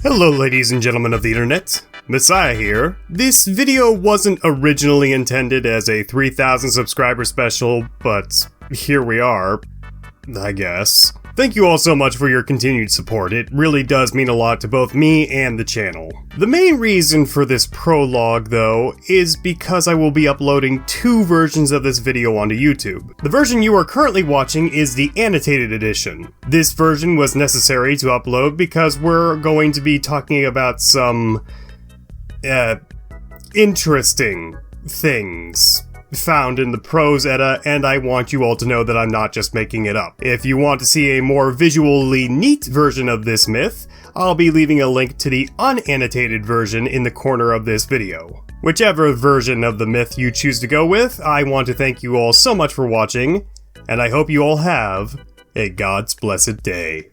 Hello ladies and gentlemen of the internet, Messiah here. This video wasn't originally intended as a 3,000 subscriber special, but here we are, I guess. Thank you all so much for your continued support. It really does mean a lot to both me and the channel. The main reason for this prologue, though, is because I will be uploading two versions of this video onto YouTube. The version you are currently watching is the Annotated edition. This version was necessary to upload because we're going to be talking about some, interesting things found in the Prose Edda, and I want you all to know that I'm not just making it up. If you want to see a more visually neat version of this myth, I'll be leaving a link to the unannotated version in the corner of this video. Whichever version of the myth you choose to go with, I want to thank you all so much for watching, and I hope you all have a God's blessed day.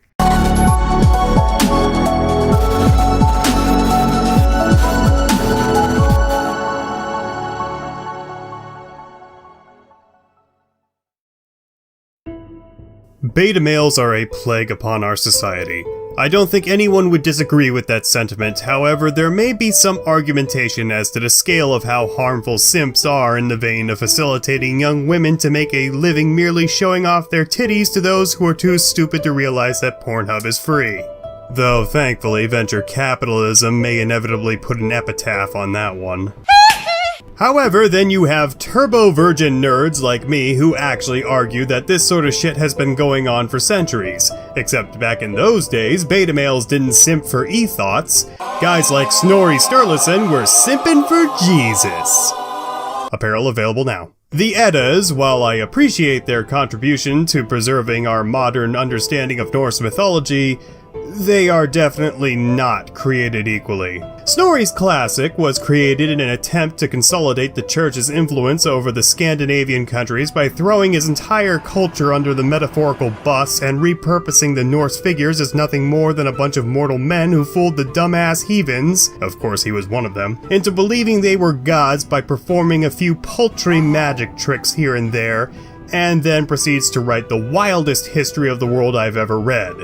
Beta males are a plague upon our society. I don't think anyone would disagree with that sentiment, however, there may be some argumentation as to the scale of how harmful simps are in the vein of facilitating young women to make a living merely showing off their titties to those who are too stupid to realize that Pornhub is free. Though, thankfully, venture capitalism may inevitably put an epitaph on that one. However, then you have turbo-virgin nerds like me who actually argue that this sort of shit has been going on for centuries. Except back in those days, beta males didn't simp for e-thoughts. Guys like Snorri were simping for Jesus. Apparel available now. The Eddas, while I appreciate their contribution to preserving our modern understanding of Norse mythology, they are definitely not created equally. Snorri's classic was created in an attempt to consolidate the church's influence over the Scandinavian countries by throwing his entire culture under the metaphorical bus and repurposing the Norse figures as nothing more than a bunch of mortal men who fooled the dumbass heathens, of course he was one of them, into believing they were gods by performing a few paltry magic tricks here and there, and then proceeds to write the wildest history of the world I've ever read.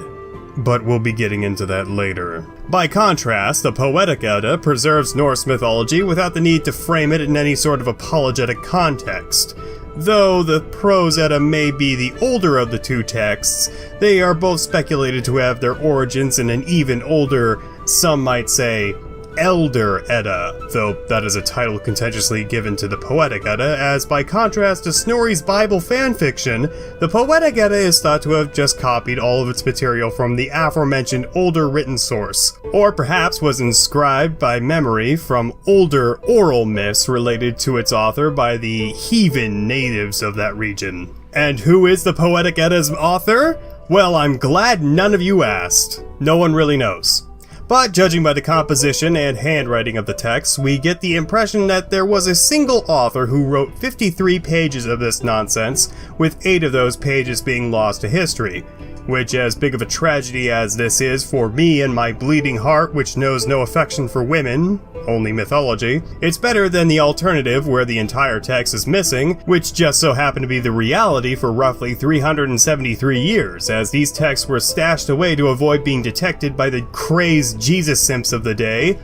But we'll be getting into that later. By contrast, the Poetic Edda preserves Norse mythology without the need to frame it in any sort of apologetic context. Though the Prose Edda may be the older of the two texts, they are both speculated to have their origins in an even older, some might say, Elder Edda, though that is a title contentiously given to the Poetic Edda, as by contrast to Snorri's Bible fanfiction, the Poetic Edda is thought to have just copied all of its material from the aforementioned older written source, or perhaps was inscribed by memory from older oral myths related to its author by the heathen natives of that region. And who is the Poetic Edda's author? Well, I'm glad none of you asked. No one really knows. But judging by the composition and handwriting of the text, we get the impression that there was a single author who wrote 53 pages of this nonsense, with 8 of those pages being lost to history. Which, as big of a tragedy as this is for me and my bleeding heart which knows no affection for women, only mythology, it's better than the alternative where the entire text is missing, which just so happened to be the reality for roughly 373 years, as these texts were stashed away to avoid being detected by the crazed Jesus simps of the day,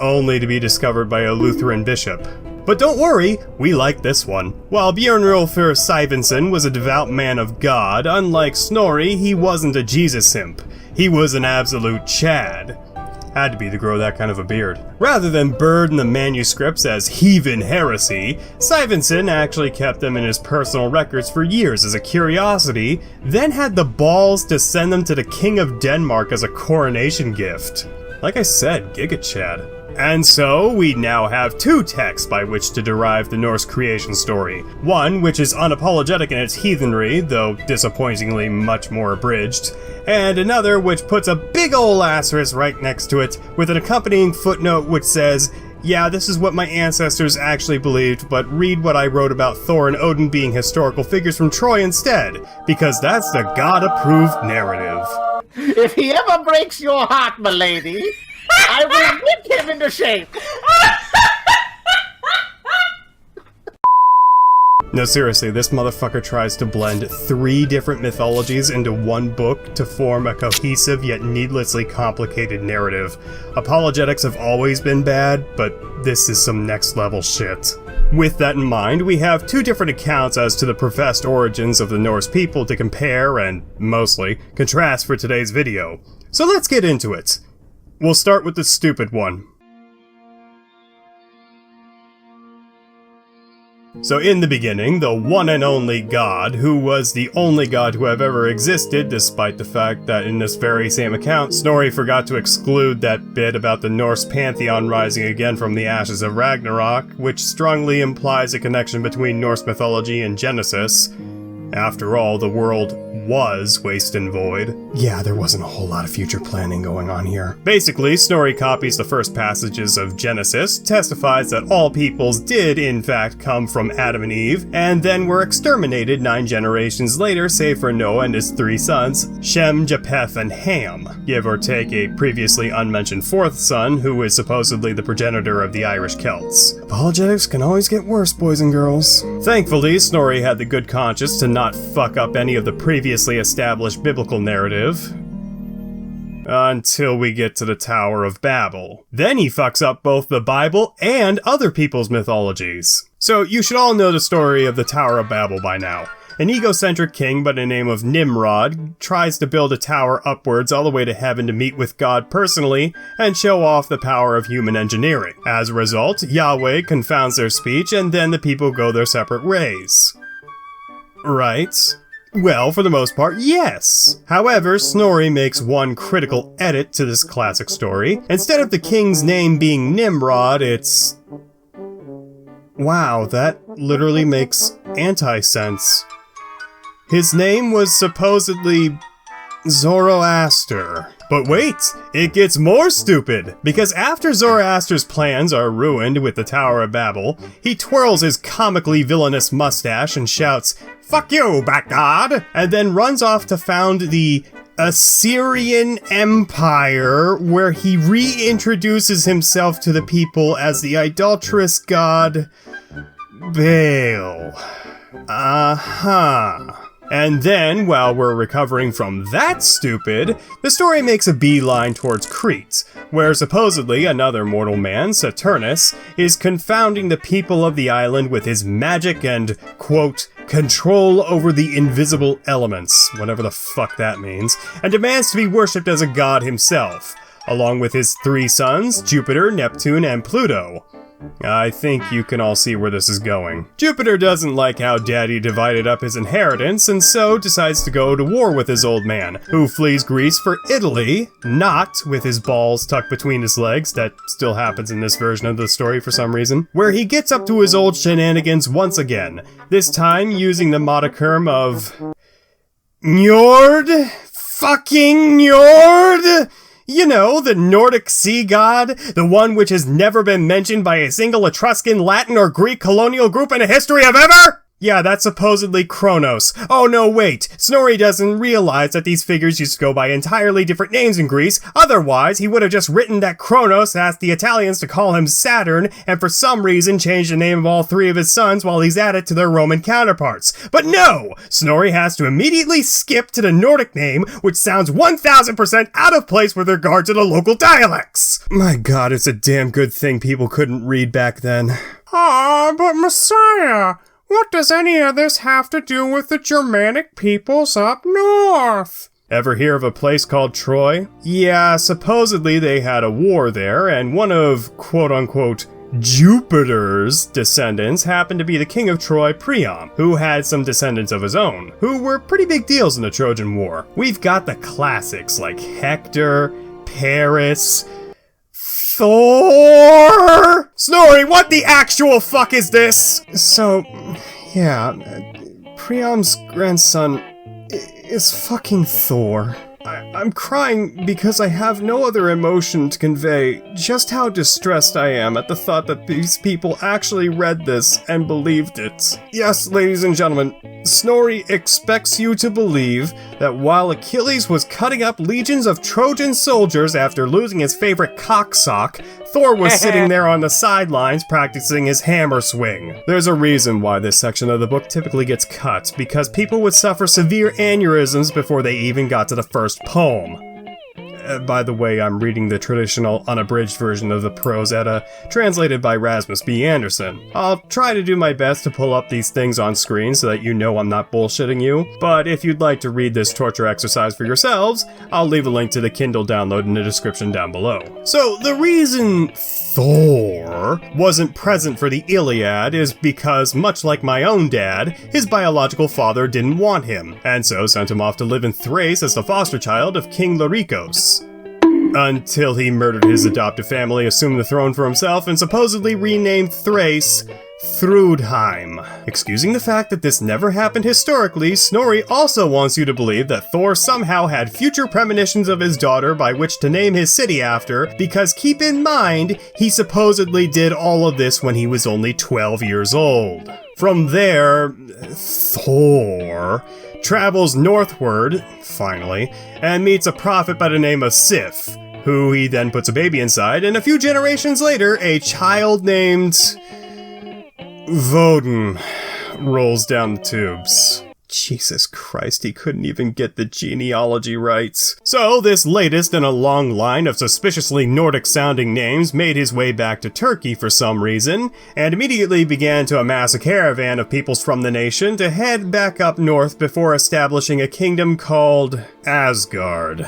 only to be discovered by a Lutheran bishop. But don't worry, we like this one. While Björnrolfr Sivensen was a devout man of God, unlike Snorri, he wasn't a Jesus simp. He was an absolute Chad. Had to be to grow that kind of a beard. Rather than burden the manuscripts as heathen heresy, Sivensen actually kept them in his personal records for years as a curiosity, then had the balls to send them to the King of Denmark as a coronation gift. Like I said, Giga Chad. And so, we now have two texts by which to derive the Norse creation story. One, which is unapologetic in its heathenry, though disappointingly much more abridged, and another which puts a big ol' asterisk right next to it, with an accompanying footnote which says, yeah, this is what my ancestors actually believed, but read what I wrote about Thor and Odin being historical figures from Troy instead, because that's the God-approved narrative. If he ever breaks your heart, milady, I will whip him into shape! No, seriously, this motherfucker tries to blend 3 different mythologies into one book to form a cohesive yet needlessly complicated narrative. Apologetics have always been bad, but this is some next level shit. With that in mind, we have 2 different accounts as to the professed origins of the Norse people to compare and, mostly, contrast for today's video. So let's get into it. We'll start with the stupid one. So in the beginning, the one and only god, who was the only god who have ever existed, despite the fact that in this very same account, Snorri forgot to exclude that bit about the Norse pantheon rising again from the ashes of Ragnarok, which strongly implies a connection between Norse mythology and Genesis. After all, the world was waste and void. Yeah, there wasn't a whole lot of future planning going on here. Basically, Snorri copies the first passages of Genesis, testifies that all peoples did in fact come from Adam and Eve, and then were exterminated 9 generations later, save for Noah and his 3 sons, Shem, Japheth, and Ham, give or take a previously unmentioned 4th son, who is supposedly the progenitor of the Irish Celts. Apologetics can always get worse, boys and girls. Thankfully, Snorri had the good conscience to not fuck up any of the previously established biblical narrative. Until we get to the Tower of Babel. Then he fucks up both the Bible and other people's mythologies. So you should all know the story of the Tower of Babel by now. An egocentric king by the name of Nimrod tries to build a tower upwards all the way to heaven to meet with God personally and show off the power of human engineering. As a result, Yahweh confounds their speech and then the people go their separate ways. Right? Well, for the most part, yes. However, Snorri makes one critical edit to this classic story. Instead of the king's name being Nimrod, it's... Wow, that literally makes anti-sense. His name was supposedly Zoroaster. But wait, it gets more stupid, because after Zoroaster's plans are ruined with the Tower of Babel, he twirls his comically villainous mustache and shouts, "Fuck you, black god!" and then runs off to found the Assyrian Empire, where he reintroduces himself to the people as the idolatrous god Baal. And then, while we're recovering from that stupid, the story makes a beeline towards Crete, where supposedly another mortal man, Saturnus, is confounding the people of the island with his magic and, quote, control over the invisible elements, whatever the fuck that means, and demands to be worshipped as a god himself, along with his 3 sons, Jupiter, Neptune, and Pluto. I think you can all see where this is going. Jupiter doesn't like how Daddy divided up his inheritance, and so decides to go to war with his old man, who flees Greece for Italy, not with his balls tucked between his legs, that still happens in this version of the story for some reason, where he gets up to his old shenanigans once again, this time using the modicum of... Njord? Fucking Njord? You know, the Nordic sea god, the one which has never been mentioned by a single Etruscan, Latin, or Greek colonial group in the history of ever? Yeah, that's supposedly Kronos. Oh no, wait. Snorri doesn't realize that these figures used to go by entirely different names in Greece. Otherwise, he would have just written that Kronos asked the Italians to call him Saturn, and for some reason changed the name of all 3 of his sons while he's added to their Roman counterparts. But no! Snorri has to immediately skip to the Nordic name, which sounds 1000% out of place with regard to the local dialects. My god, it's a damn good thing people couldn't read back then. But Messiah... what does any of this have to do with the Germanic peoples up north? Ever hear of a place called Troy? Yeah, supposedly they had a war there, and one of quote-unquote Jupiter's descendants happened to be the king of Troy, Priam, who had some descendants of his own, who were pretty big deals in the Trojan War. We've got the classics like Hector, Paris, Thor! Snorri, what the actual fuck is this? So, yeah, Priam's grandson is fucking Thor. I'm crying because I have no other emotion to convey just how distressed I am at the thought that these people actually read this and believed it. Yes, ladies and gentlemen, Snorri expects you to believe that while Achilles was cutting up legions of Trojan soldiers after losing his favorite cocksock, Thor was sitting there on the sidelines practicing his hammer swing. There's a reason why this section of the book typically gets cut, because people would suffer severe aneurysms before they even got to the first poem. By the way, I'm reading the traditional unabridged version of the prose Edda, translated by Rasmus B. Anderson. I'll try to do my best to pull up these things on screen so that you know I'm not bullshitting you, but if you'd like to read this torture exercise for yourselves, I'll leave a link to the Kindle download in the description down below. So, the reason Thor wasn't present for the Iliad is because, much like my own dad, his biological father didn't want him, and so sent him off to live in Thrace as the foster child of King Lorikos. Until he murdered his adoptive family, assumed the throne for himself, and supposedly renamed Thrace Thrudheim. Excusing the fact that this never happened historically, Snorri also wants you to believe that Thor somehow had future premonitions of his daughter by which to name his city after, because keep in mind, he supposedly did all of this when he was only 12 years old. From there, Thor travels northward, finally, and meets a prophet by the name of Sif, who he then puts a baby inside, and a few generations later, a child named Woden rolls down the tubes. Jesus Christ, he couldn't even get the genealogy right. So, this latest in a long line of suspiciously Nordic-sounding names made his way back to Turkey for some reason, and immediately began to amass a caravan of peoples from the nation to head back up north before establishing a kingdom called Asgard.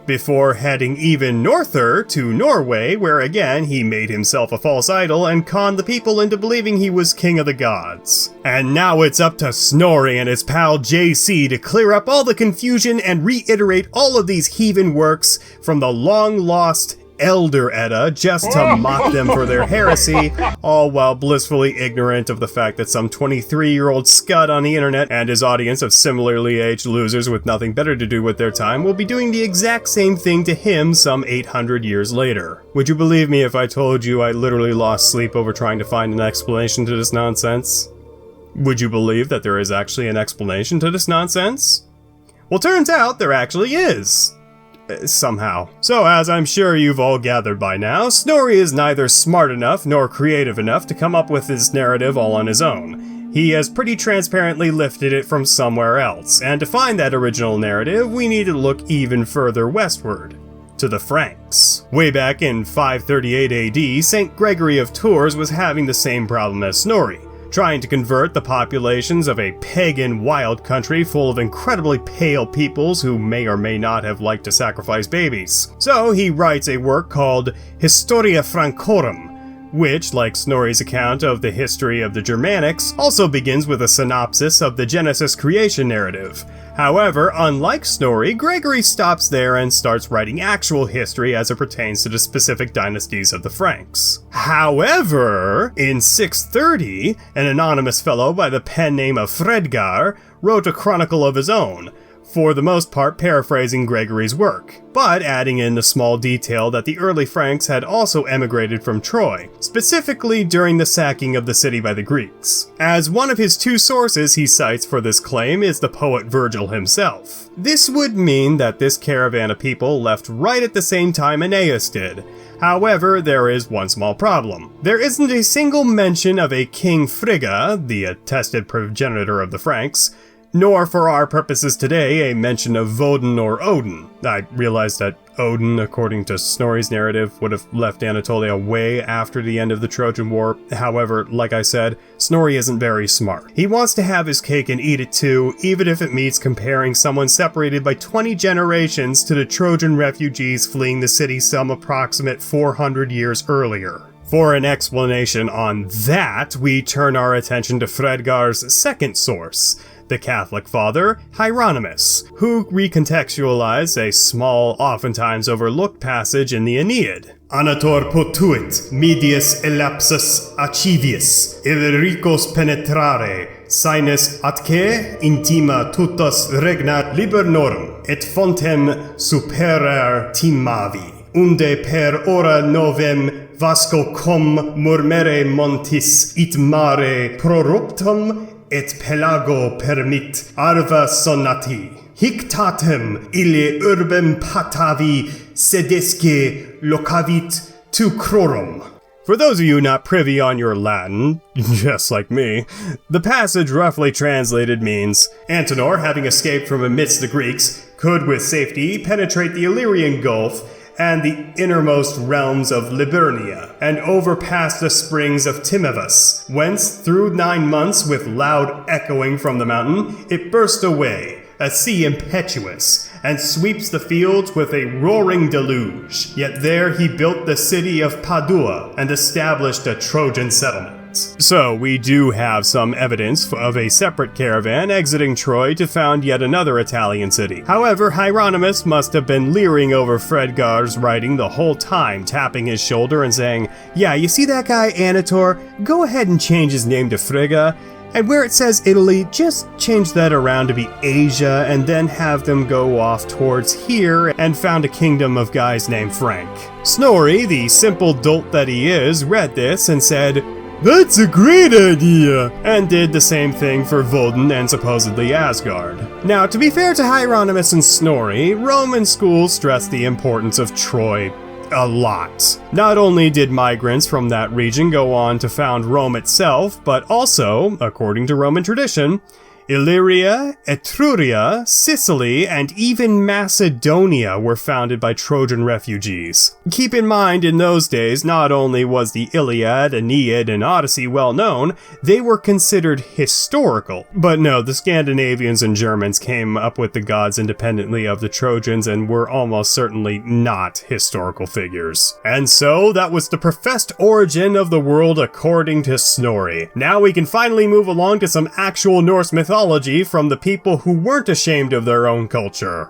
Before heading even norther to Norway, where again he made himself a false idol and conned the people into believing he was king of the gods. And now it's up to Snorri and his pal JC to clear up all the confusion and reiterate all of these heathen works from the long-lost Elder Edda just to mock them for their heresy, all while blissfully ignorant of the fact that some 23-year-old scud on the internet and his audience of similarly aged losers with nothing better to do with their time will be doing the exact same thing to him some 800 years later. Would you believe me if I told you I literally lost sleep over trying to find an explanation to this nonsense? Would you believe that there is actually an explanation to this nonsense? Well, turns out there actually is. Somehow. So, as I'm sure you've all gathered by now, Snorri is neither smart enough nor creative enough to come up with his narrative all on his own. He has pretty transparently lifted it from somewhere else, and to find that original narrative, we need to look even further westward, to the Franks. Way back in 538 AD, St. Gregory of Tours was having the same problem as Snorri, trying to convert the populations of a pagan wild country full of incredibly pale peoples who may or may not have liked to sacrifice babies. So he writes a work called Historia Francorum, which, like Snorri's account of the history of the Germanics, also begins with a synopsis of the Genesis creation narrative. However, unlike Snorri, Gregory stops there and starts writing actual history as it pertains to the specific dynasties of the Franks. However, in 630, an anonymous fellow by the pen name of Fredgar wrote a chronicle of his own, for the most part paraphrasing Gregory's work, but adding in the small detail that the early Franks had also emigrated from Troy, specifically during the sacking of the city by the Greeks. As one of his two sources he cites for this claim is the poet Virgil himself. This would mean that this caravan of people left right at the same time Aeneas did. However, there is one small problem. There isn't a single mention of a King Frigga, the attested progenitor of the Franks, nor for our purposes today a mention of Woden or Odin. I realize that Odin, according to Snorri's narrative, would have left Anatolia way after the end of the Trojan War. However, like I said, Snorri isn't very smart. He wants to have his cake and eat it too, even if it means comparing someone separated by 20 generations to the Trojan refugees fleeing the city some approximate 400 years earlier. For an explanation on that, we turn our attention to Fredgar's second source, the Catholic father, Hieronymus, who recontextualized a small, oftentimes overlooked passage in the Aeneid. Anator potuit, medius elapsus acivius, illericos penetrare, sines atque intima tutas regnat libernorum, et fontem superar timavi. Unde per ora novem vasco com murmere montis it mare proruptum et pelago permit arva sonati. Hic tatem ille urbem patavi sedesque locavit tu crorum. For those of you not privy on your Latin, just like me, the passage roughly translated means, Antenor, having escaped from amidst the Greeks, could with safety penetrate the Illyrian Gulf and the innermost realms of Liburnia, and overpass the springs of Timavus, whence, through 9 months with loud echoing from the mountain, it burst away, a sea impetuous, and sweeps the fields with a roaring deluge. Yet there he built the city of Padua, and established a Trojan settlement. So we do have some evidence of a separate caravan exiting Troy to found yet another Italian city. However, Hieronymus must have been leering over Fredgar's writing the whole time, tapping his shoulder and saying, "Yeah, you see that guy Annator? Go ahead and change his name to Frigga. And where it says Italy, just change that around to be Asia, and then have them go off towards here and found a kingdom of guys named Frank." Snorri, the simple dolt that he is, read this and said, "That's a great idea!" and did the same thing for Woden and supposedly Asgard. Now, to be fair to Hieronymus and Snorri, Roman schools stressed the importance of Troy a lot. Not only did migrants from that region go on to found Rome itself, but also, according to Roman tradition, Illyria, Etruria, Sicily, and even Macedonia were founded by Trojan refugees. Keep in mind, in those days, not only was the Iliad, Aeneid, and Odyssey well known, they were considered historical. But no, the Scandinavians and Germans came up with the gods independently of the Trojans and were almost certainly not historical figures. And so, that was the professed origin of the world according to Snorri. Now we can finally move along to some actual Norse mythology from the people who weren't ashamed of their own culture.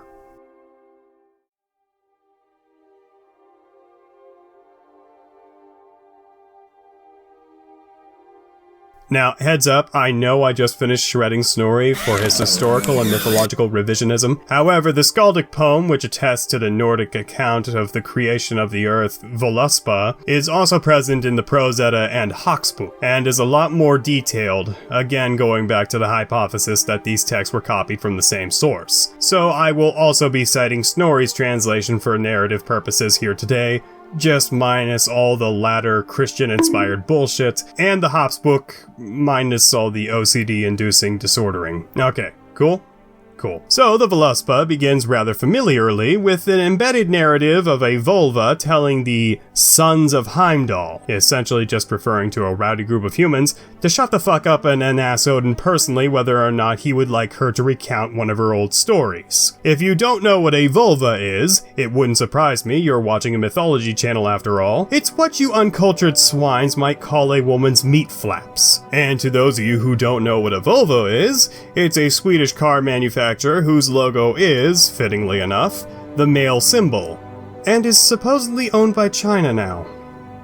Now, heads up, I know I just finished shredding Snorri for his historical and mythological revisionism. However, the skaldic poem, which attests to the Nordic account of the creation of the earth, Voluspa, is also present in the Prose Edda and Hawksbook, and is a lot more detailed, again going back to the hypothesis that these texts were copied from the same source. So I will also be citing Snorri's translation for narrative purposes here today, just minus all the latter Christian-inspired bullshit, and the Hawksbook minus all the OCD-inducing disordering. Okay, cool? Cool. So the Voluspa begins rather familiarly with an embedded narrative of a vulva telling the sons of Heimdall, essentially just referring to a rowdy group of humans, to shut the fuck up and ask Odin personally whether or not he would like her to recount one of her old stories. If you don't know what a vulva is, it wouldn't surprise me, you're watching a mythology channel after all. It's what you uncultured swines might call a woman's meat flaps. And to those of you who don't know what a Volvo is, it's a Swedish car manufacturer whose logo is, fittingly enough, the male symbol, and is supposedly owned by China now.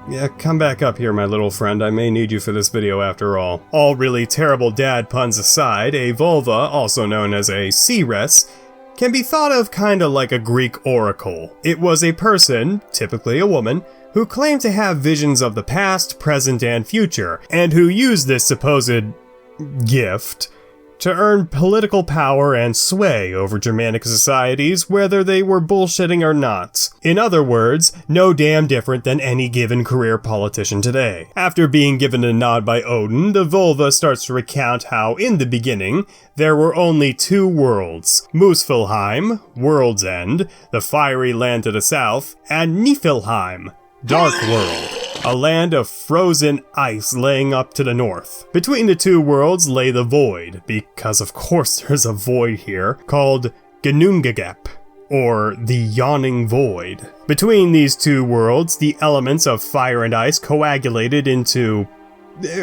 Yeah, come back up here, my little friend, I may need you for this video after all. All really terrible dad puns aside, a vulva, also known as a seeress, can be thought of kinda like a Greek oracle. It was a person, typically a woman, who claimed to have visions of the past, present, and future, and who used this supposed gift to earn political power and sway over Germanic societies, whether they were bullshitting or not. In other words, no damn different than any given career politician today. After being given a nod by Odin, the vulva starts to recount how, in the beginning, there were only 2 worlds: Muspelheim, World's End, the fiery land to the south, and Niflheim, Dark World, a land of frozen ice laying up to the north. Between the 2 worlds lay the void, because of course there's a void here, called Ginnungagap, or the Yawning Void. Between these 2 worlds, the elements of fire and ice coagulated into,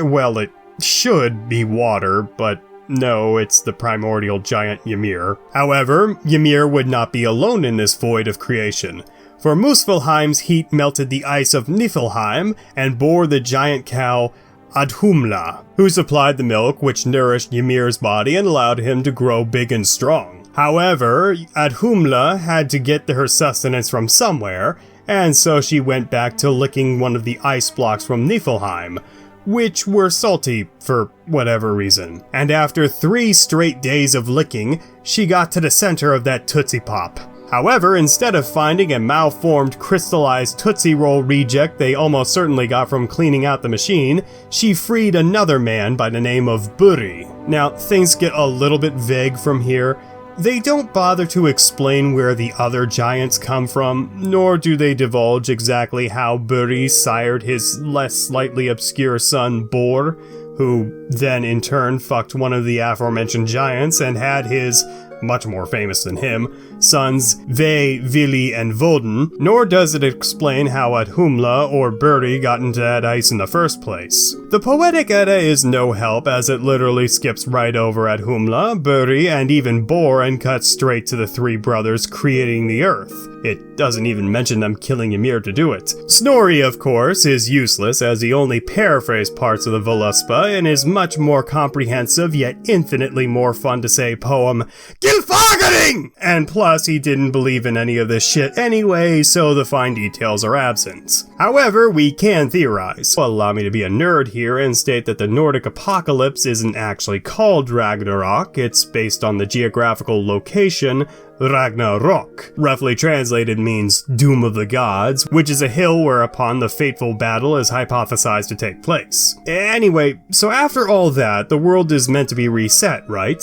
well, it should be water, but No, it's the primordial giant Ymir. However, Ymir would not be alone in this void of creation. For Muspelheim's heat melted the ice of Niflheim and bore the giant cow Adhumla, who supplied the milk which nourished Ymir's body and allowed him to grow big and strong. However, Adhumla had to get her sustenance from somewhere, and so she went back to licking one of the ice blocks from Niflheim, which were salty for whatever reason. And after 3 straight days of licking, she got to the center of that Tootsie Pop. However, instead of finding a malformed crystallized Tootsie Roll reject they almost certainly got from cleaning out the machine, she freed another man by the name of Buri. Now, things get a little bit vague from here. They don't bother to explain where the other giants come from, nor do they divulge exactly how Buri sired his less slightly obscure son Bor, who then in turn fucked one of the aforementioned giants and had his, much more famous than him, sons Ve, Vili, and Voden, nor does it explain how Adhumla or Buri got into that ice in the first place. The Poetic Edda is no help as it literally skips right over Adhumla, Buri, and even Bor and cuts straight to the 3 brothers creating the earth. It doesn't even mention them killing Ymir to do it. Snorri, of course, is useless as he only paraphrased parts of the Voluspa in his much more comprehensive yet infinitely more fun to say poem, Gylfaginning! And plus, he didn't believe in any of this shit anyway, so the fine details are absent. However, we can theorize. Allow me to be a nerd here and state that the Nordic apocalypse isn't actually called Ragnarok, it's based on the geographical location Ragnarok. Roughly translated means Doom of the Gods, which is a hill whereupon the fateful battle is hypothesized to take place. Anyway, so after all that, the world is meant to be reset, right?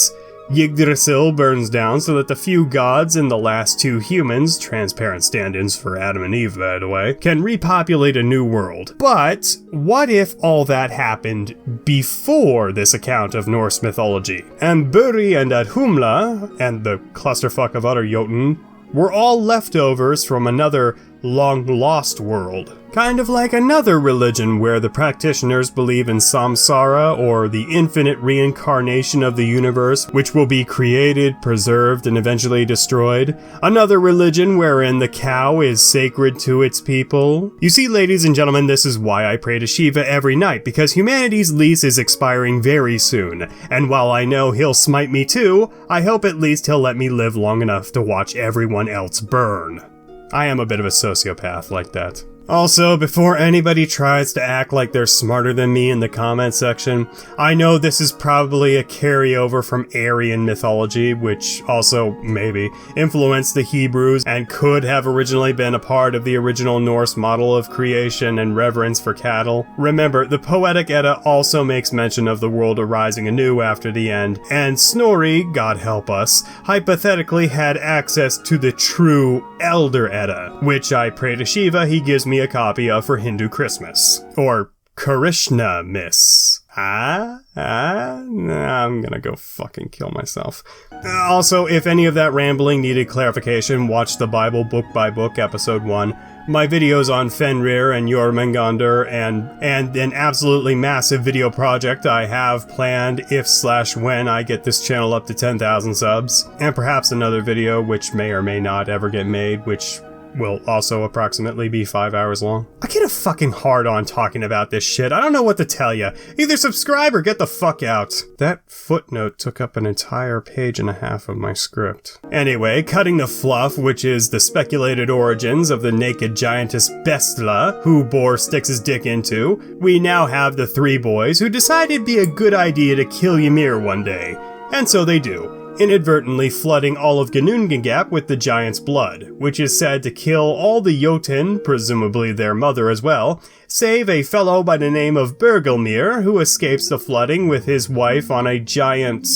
Yggdrasil burns down so that the few gods and the last 2 humans, transparent stand-ins for Adam and Eve by the way, can repopulate a new world. But what if all that happened before this account of Norse mythology? And Buri and Adhumla, and the clusterfuck of other Jotun, were all leftovers from another long-lost world. Kind of like another religion where the practitioners believe in samsara, or the infinite reincarnation of the universe, which will be created, preserved, and eventually destroyed. Another religion wherein the cow is sacred to its people. You see, ladies and gentlemen, this is why I pray to Shiva every night, because humanity's lease is expiring very soon, and while I know he'll smite me too, I hope at least he'll let me live long enough to watch everyone else burn. I am a bit of a sociopath like that. Also, before anybody tries to act like they're smarter than me in the comment section, I know this is probably a carryover from Aryan mythology, which also, maybe, influenced the Hebrews and could have originally been a part of the original Norse model of creation and reverence for cattle. Remember, the Poetic Edda also makes mention of the world arising anew after the end, and Snorri, God help us, hypothetically had access to the true Elder Edda, which I pray to Shiva he gives me a copy of for Hindu Christmas. Or Krishna Miss. I'm gonna go fucking kill myself. Also, if any of that rambling needed clarification, watch the Bible Book by Book episode 1, my videos on Fenrir and Jormungandr, and an absolutely massive video project I have planned if/when I get this channel up to 10,000 subs, and perhaps another video which may or may not ever get made, which will also approximately be 5 hours long. I get a fucking hard on talking about this shit. I don't know what to tell you. Either subscribe or get the fuck out. That footnote took up an entire 1.5 pages of my script. Anyway, cutting the fluff, which is the speculated origins of the naked giantess Bestla, who Bor sticks his dick into, we now have the 3 boys who decide it'd be a good idea to kill Ymir one day. And so they do, inadvertently flooding all of Ginnungagap with the giant's blood, which is said to kill all the Jotun, presumably their mother as well, save a fellow by the name of Bergelmir, who escapes the flooding with his wife on a giant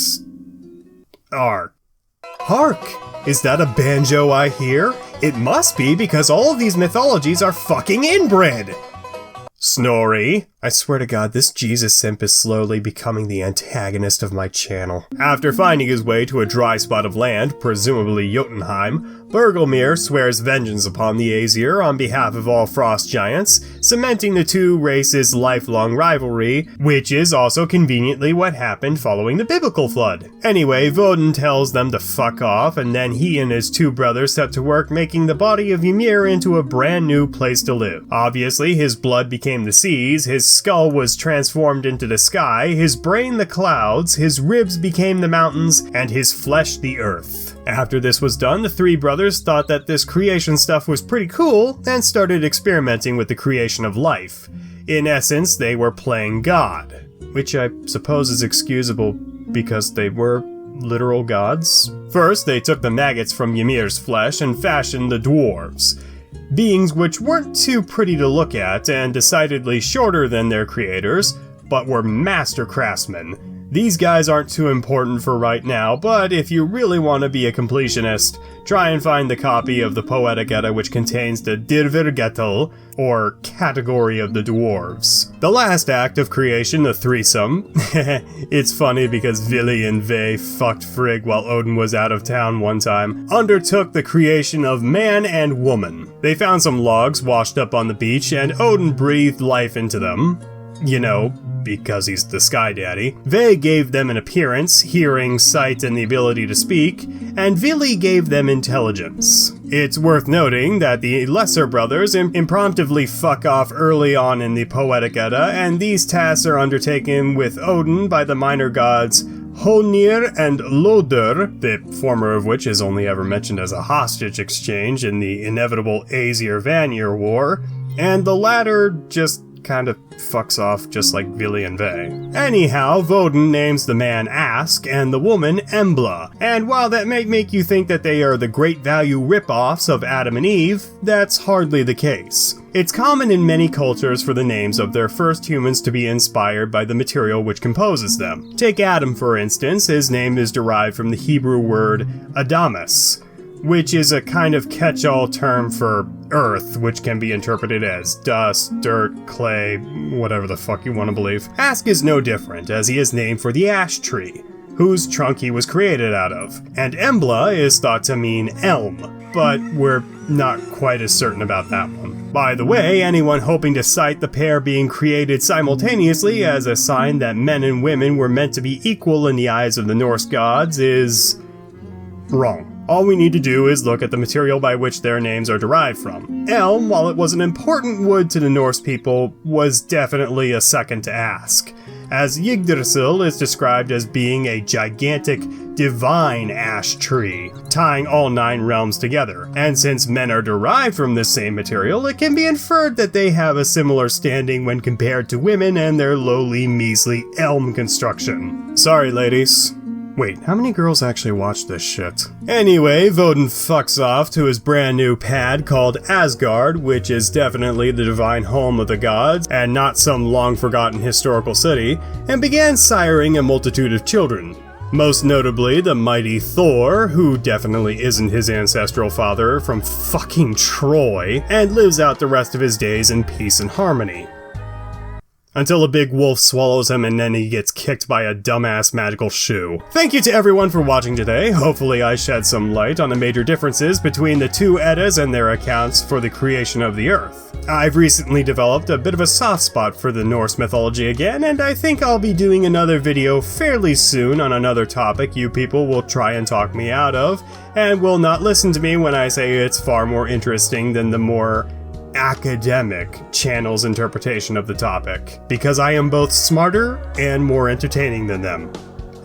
ark. Hark! Is that a banjo I hear? It must be because all of these mythologies are fucking inbred! Snorri, I swear to God, this Jesus simp is slowly becoming the antagonist of my channel. After finding his way to a dry spot of land, presumably Jotunheim, Bergelmir swears vengeance upon the Aesir on behalf of all frost giants, cementing the two races' lifelong rivalry, which is also conveniently what happened following the biblical flood. Anyway, Woden tells them to fuck off, and then he and his two brothers set to work making the body of Ymir into a brand new place to live. Obviously, his blood became the seas, his skull was transformed into the sky, his brain the clouds, his ribs became the mountains, and his flesh the earth. After this was done, the three brothers thought that this creation stuff was pretty cool and started experimenting with the creation of life. In essence, they were playing God, which I suppose is excusable because they were literal gods. First, they took the maggots from Ymir's flesh and fashioned the dwarves. Beings which weren't too pretty to look at and decidedly shorter than their creators, but were master craftsmen. These guys aren't too important for right now, but if you really want to be a completionist, try and find the copy of the Poetic Edda which contains the Dirvirgetal, or category of the dwarves. The last act of creation, the threesome. It's funny because Vili and Ve fucked Frigg while Odin was out of town one time, undertook the creation of man and woman. They found some logs washed up on the beach and Odin breathed life into them. You know, because he's the Sky Daddy. Ve gave them an appearance, hearing, sight, and the ability to speak, and Vili gave them intelligence. It's worth noting that the lesser brothers impromptly fuck off early on in the Poetic Edda, and these tasks are undertaken with Odin by the minor gods Honir and Lodur, the former of which is only ever mentioned as a hostage exchange in the inevitable Aesir-Vanir War, and the latter just kind of fucks off just like Vili and Ve. Anyhow, Woden names the man Ask and the woman Embla, and while that may make you think that they are the great value rip-offs of Adam and Eve, that's hardly the case. It's common in many cultures for the names of their first humans to be inspired by the material which composes them. Take Adam for instance, his name is derived from the Hebrew word Adamus, which is a kind of catch-all term for earth, which can be interpreted as dust, dirt, clay, whatever the fuck you want to believe. Ask is no different, as he is named for the ash tree, whose trunk he was created out of. And Embla is thought to mean elm, but we're not quite as certain about that one. By the way, anyone hoping to cite the pair being created simultaneously as a sign that men and women were meant to be equal in the eyes of the Norse gods is wrong. All we need to do is look at the material by which their names are derived from. Elm, while it was an important wood to the Norse people, was definitely a second to Ask, as Yggdrasil is described as being a gigantic, divine ash tree, tying all 9 realms together. And since men are derived from this same material, it can be inferred that they have a similar standing when compared to women and their lowly, measly elm construction. Sorry, ladies. Wait, how many girls actually watch this shit? Anyway, Woden fucks off to his brand new pad called Asgard, which is definitely the divine home of the gods, and not some long-forgotten historical city, and began siring a multitude of children. Most notably, the mighty Thor, who definitely isn't his ancestral father from fucking Troy, and lives out the rest of his days in peace and harmony. Until a big wolf swallows him and then he gets kicked by a dumbass magical shoe. Thank you to everyone for watching today. Hopefully I shed some light on the major differences between the two Eddas and their accounts for the creation of the Earth. I've recently developed a bit of a soft spot for the Norse mythology again, and I think I'll be doing another video fairly soon on another topic you people will try and talk me out of, and will not listen to me when I say it's far more interesting than the more academic channel's interpretation of the topic, because I am both smarter and more entertaining than them.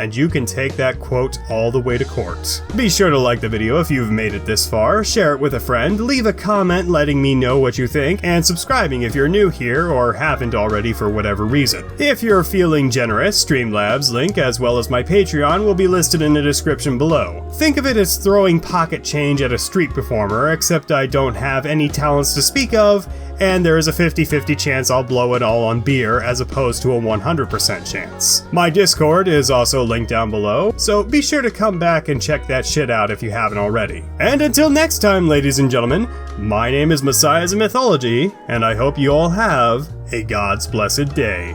And you can take that quote all the way to court. Be sure to like the video if you've made it this far, share it with a friend, leave a comment letting me know what you think, and subscribing if you're new here or haven't already for whatever reason. If you're feeling generous, Streamlabs link as well as my Patreon will be listed in the description below. Think of it as throwing pocket change at a street performer, except I don't have any talents to speak of, and there is a 50-50 chance I'll blow it all on beer as opposed to a 100% chance. My Discord is also link down below, so be sure to come back and check that shit out if you haven't already. And until next time, ladies and gentlemen, my name is Messiahs of Mythology, and I hope you all have a God's blessed day.